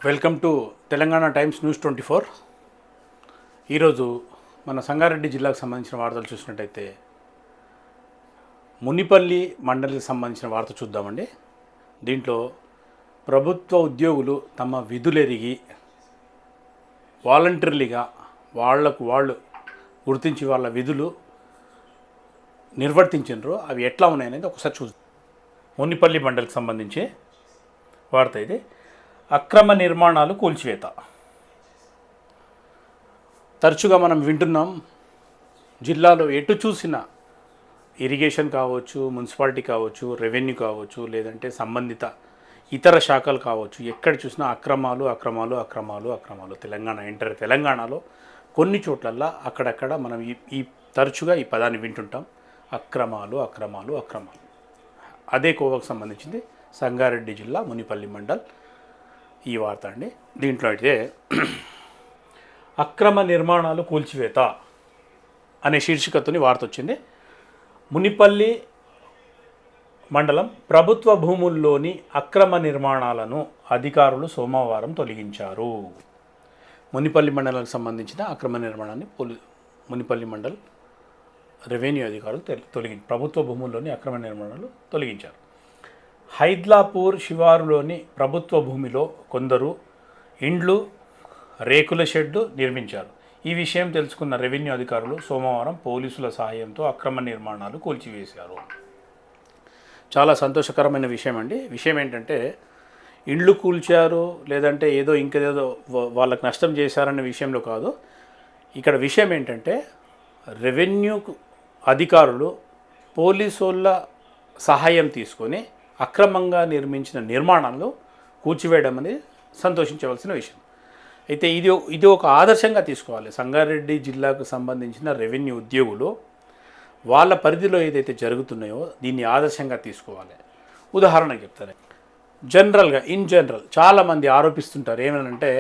Welcome to Telangana times news 24. ఈరోజు మన సంగారెడ్డి జిల్లాకు సంబంధించిన వార్తలు చూసినట్టయితే మునిపల్లి మండలికి సంబంధించిన వార్త చూద్దామండి. దీంట్లో ప్రభుత్వ ఉద్యోగులు తమ విధులెరిగి వాలంటరీగా వాళ్ళు గుర్తించి వాళ్ళ విధులు నిర్వర్తించినారో అవి ఎట్లా ఉన్నాయనేది ఒకసారి చూద్దాం. మునిపల్లి మండలికి సంబంధించి వార్త ఇది. అక్రమ నిర్మాణాలు కూల్చివేత. తరచుగా మనం వింటున్నాం, జిల్లాలో ఎటు చూసినా ఇరిగేషన్ కావచ్చు, మున్సిపాలిటీ కావచ్చు, రెవెన్యూ కావచ్చు, లేదంటే సంబంధిత ఇతర శాఖలు కావచ్చు, ఎక్కడ చూసినా అక్రమాలు. తెలంగాణలో కొన్ని చోట్లల్లో అక్కడక్కడ మనం ఈ తరచుగా ఈ పదాన్ని వింటుంటాం. అక్రమాలు. అదే కోవకు సంబంధించింది సంగారెడ్డి జిల్లా మునిపల్లి మండల్ ఈ వార్త అండి. దీంట్లో అయితే అక్రమ నిర్మాణాలు కూల్చివేత అనే శీర్షికతోని వార్త వచ్చింది. మునిపల్లి మండలం ప్రభుత్వ భూముల్లోని అక్రమ నిర్మాణాలను అధికారులు సోమవారం తొలగించారు. మునిపల్లి మండలానికి సంబంధించిన అక్రమ నిర్మాణాన్ని మునిపల్లి మండల్ రెవెన్యూ అధికారులు ప్రభుత్వ భూముల్లోని అక్రమ నిర్మాణాలు తొలగించారు. హైద్లాపూర్ శివారులోని ప్రభుత్వ భూమిలో కొందరు ఇండ్లు, రేకుల షెడ్డు నిర్మించారు. ఈ విషయం తెలుసుకున్న రెవెన్యూ అధికారులు సోమవారం పోలీసుల సహాయంతో అక్రమ నిర్మాణాలు కూల్చివేశారు. చాలా సంతోషకరమైన విషయం అండి. విషయం ఏంటంటే ఇండ్లు కూల్చారు లేదంటే ఏదో ఇంకేదో వాళ్ళకి నష్టం చేశారనే విషయంలో కాదు. ఇక్కడ విషయం ఏంటంటే రెవెన్యూ అధికారులు పోలీసుల సహాయం తీసుకొని అక్రమంగా నిర్మించిన నిర్మాణాలు కూల్చివేయడం అనేది సంతోషించవలసిన విషయం. అయితే ఇది ఒక ఆదర్శంగా తీసుకోవాలి. సంగారెడ్డి జిల్లాకు సంబంధించిన రెవెన్యూ ఉద్యోగులు వాళ్ళ పరిధిలో ఏదైతే జరుగుతున్నాయో దీన్ని ఆదర్శంగా తీసుకోవాలి. ఉదాహరణకు చెప్తాను. ఇన్ జనరల్ చాలామంది ఆరోపిస్తుంటారు ఏమనంటే,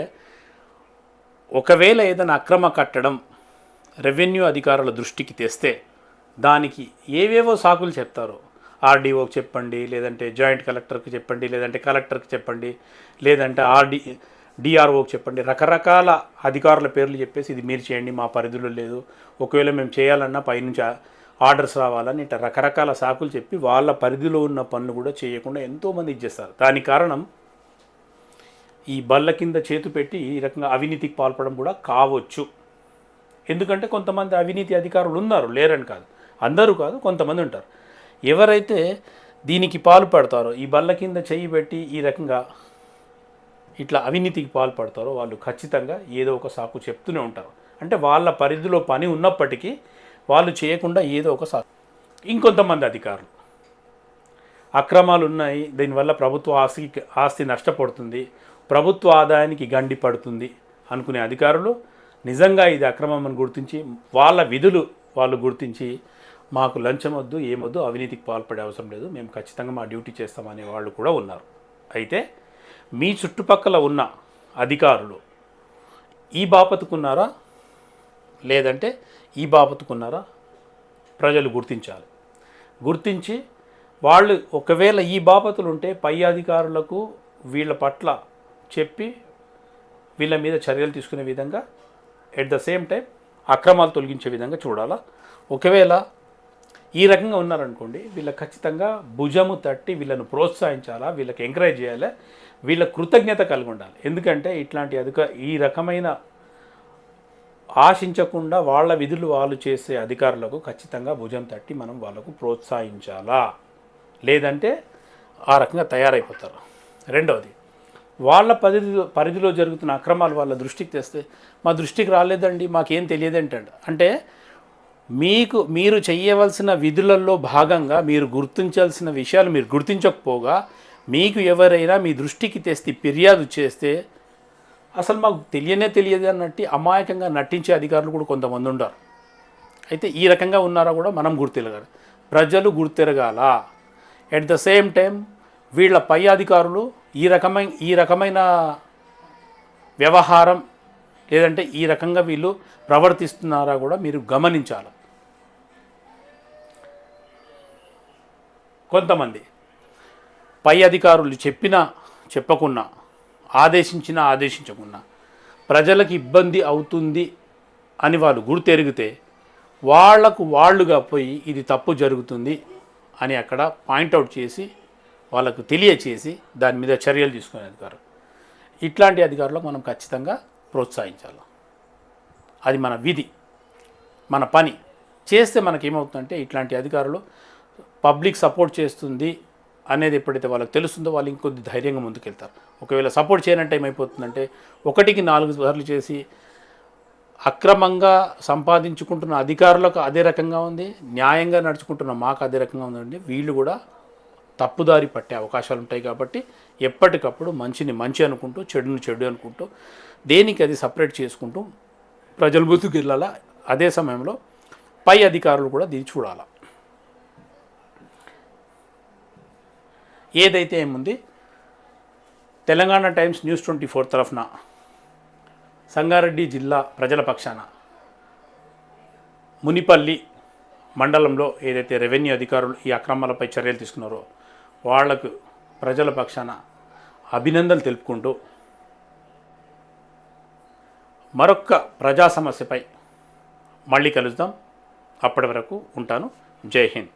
ఒకవేళ ఏదైనా అక్రమ కట్టడం రెవెన్యూ అధికారుల దృష్టికి తెస్తే దానికి ఏవేవో సాకులు చెప్తారో, ఆర్డీఓకి చెప్పండి, లేదంటే జాయింట్ కలెక్టర్కి చెప్పండి, లేదంటే కలెక్టర్కి చెప్పండి, లేదంటే డిఆర్ఓకి చెప్పండి, రకరకాల అధికారుల పేర్లు చెప్పేసి ఇది మీరు చేయండి, మా పరిధిలో లేదు, ఒకవేళ మేము చేయాలన్నా పైనుంచి ఆర్డర్స్ రావాలని ఇట్లా రకరకాల సాకులు చెప్పి వాళ్ళ పరిధిలో ఉన్న పనులు కూడా చేయకుండా ఎంతోమంది ఇచ్చేస్తారు. దానికి కారణం ఈ బల్ల కింద చేతు పెట్టి ఈ రకంగా అవినీతికి పాల్పడడం కూడా కావచ్చు. ఎందుకంటే కొంతమంది అవినీతి అధికారులు ఉన్నారు, లేరని కాదు, అందరూ కాదు, కొంతమంది ఉంటారు. ఎవరైతే దీనికి పాల్పడతారో, ఈ బల్ల కింద చెయ్యి పెట్టి ఈ రకంగా ఇట్లా అవినీతికి పాల్పడతారో వాళ్ళు ఖచ్చితంగా ఏదో ఒక సాకు చెప్తూనే ఉంటారు. అంటే వాళ్ళ పరిధిలో పని ఉన్నప్పటికీ వాళ్ళు చేయకుండా ఏదో ఒక సాకు. ఇంకొంతమంది అధికారులు అక్రమాలు ఉన్నాయి, దీనివల్ల ప్రభుత్వ ఆస్తి నష్టపడుతుంది, ప్రభుత్వ ఆదాయానికి గండి పడుతుంది అనుకునే అధికారులు నిజంగా ఇది అక్రమం అని గుర్తించి వాళ్ళ విధులు వాళ్ళు గుర్తించి మాకు లంచం వద్దు, ఏమొద్దు, అవినీతికి పాల్పడే అవసరం లేదు, మేము ఖచ్చితంగా మా డ్యూటీ చేస్తామనే వాళ్ళు కూడా ఉన్నారు. అయితే మీ చుట్టుపక్కల ఉన్న అధికారులు ఈ బాపతుకున్నారా లేదంటే ఈ బాపతుకున్నారా ప్రజలు గుర్తించాలి. గుర్తించి వాళ్ళు ఒకవేళ ఈ బాపతులు ఉంటే పై అధికారులకు వీళ్ళ పట్ల చెప్పి వీళ్ళ మీద చర్యలు తీసుకునే విధంగా, ఎట్ ద సేమ్ టైం అక్రమాలు తొలగించే విధంగా చూడాలా. ఒకవేళ ఈ రకంగా ఉన్నారనుకోండి, వీళ్ళకి ఖచ్చితంగా భుజము తట్టి వీళ్ళను ప్రోత్సహించాలా, వీళ్ళకి ఎంకరేజ్ చేయాలి, వీళ్ళ కృతజ్ఞత కలిగి ఉండాలి. ఎందుకంటే ఇట్లాంటి ఈ రకమైన ఆశించకుండా వాళ్ళ విధులు వాళ్ళు చేసే అధికారులకు ఖచ్చితంగా భుజం తట్టి మనం వాళ్ళకు ప్రోత్సహించాలా, లేదంటే ఆ రకంగా తయారైపోతారు. రెండవది, వాళ్ళ పరిధిలో జరుగుతున్న అక్రమాలు వాళ్ళ దృష్టికి తెస్తే మా దృష్టికి రాలేదండి, మాకేం తెలియదేంటండి అంటే మీరు చేయవలసిన విధులలో భాగంగా మీరు గుర్తించాల్సిన విషయాలు మీరు గుర్తించకపోగా మీకు ఎవరైనా మీ దృష్టికి తెస్తే ఫిర్యాదు చేస్తే అసలు మాకు తెలియదు అన్నట్టు అమాయకంగా నటించే అధికారులు కూడా కొంతమంది ఉంటారు. అయితే ఈ రకంగా ఉన్నారా కూడా మనం గుర్తిరగాలి, ప్రజలు గుర్తిరగాల. ఎట్ ద సేమ్ టైం వీళ్ళ పై అధికారులు ఈ రకమైన వ్యవహారం లేదంటే ఈ రకంగా వీళ్ళు ప్రవర్తిస్తున్నారా కూడా మీరు గమనించాలి. కొంతమంది పై అధికారులు చెప్పినా చెప్పకున్నా ఆదేశించినా ఆదేశించకున్నా ప్రజలకు ఇబ్బంది అవుతుంది అని వాళ్ళు గుర్తెరిగితే వాళ్ళుగా పోయి ఇది తప్పు జరుగుతుంది అని అక్కడ పాయింట్అవుట్ చేసి వాళ్ళకు తెలియచేసి దాని మీద చర్యలు తీసుకునే అధికారం. ఇట్లాంటి అధికారులకు మనం ఖచ్చితంగా ప్రోత్సహించాలి. అది మన విధి, మన పని. చేస్తే మనకేమవుతుందంటే ఇట్లాంటి అధికారులు పబ్లిక్ సపోర్ట్ చేస్తుంది అనేది ఎప్పుడైతే వాళ్ళకి తెలుస్తుందో వాళ్ళు ఇంకొద్ది ధైర్యంగా ముందుకెళ్తారు. ఒకవేళ సపోర్ట్ చేయనంటే ఏమైపోతుందంటే 1కి 4 సార్లు చేసి అక్రమంగా సంపాదించుకుంటున్న అధికారులకు అదే రకంగా ఉంది, న్యాయంగా నడుచుకుంటున్న మాకు అదే రకంగా ఉందండి. వీళ్ళు కూడా తప్పుదారి పట్టే అవకాశాలు ఉంటాయి. కాబట్టి ఎప్పటికప్పుడు మంచిని మంచి అనుకుంటూ చెడుని చెడు అనుకుంటూ దేనికి అది సపరేట్ చేసుకుంటూ ప్రజల ముందుకు వెళ్ళాలా. అదే సమయంలో పై అధికారులు కూడా దీన్ని చూడాలి. ఏదైతే ఏముంది తెలంగాణ టైమ్స్ న్యూస్ 24 తరఫున సంగారెడ్డి జిల్లా ప్రజల పక్షాన మునిపల్లి మండలంలో ఏదైతే రెవెన్యూ అధికారులు ఈ అక్రమాలపై చర్యలు తీసుకున్నారో వాళ్లకు ప్రజల పక్షాన అభినందనలు తెలుపుకుంటూ మరొక్క ప్రజా సమస్యపై మళ్ళీ కలుద్దాం. అప్పటి వరకు ఉంటాను. జై హింద్.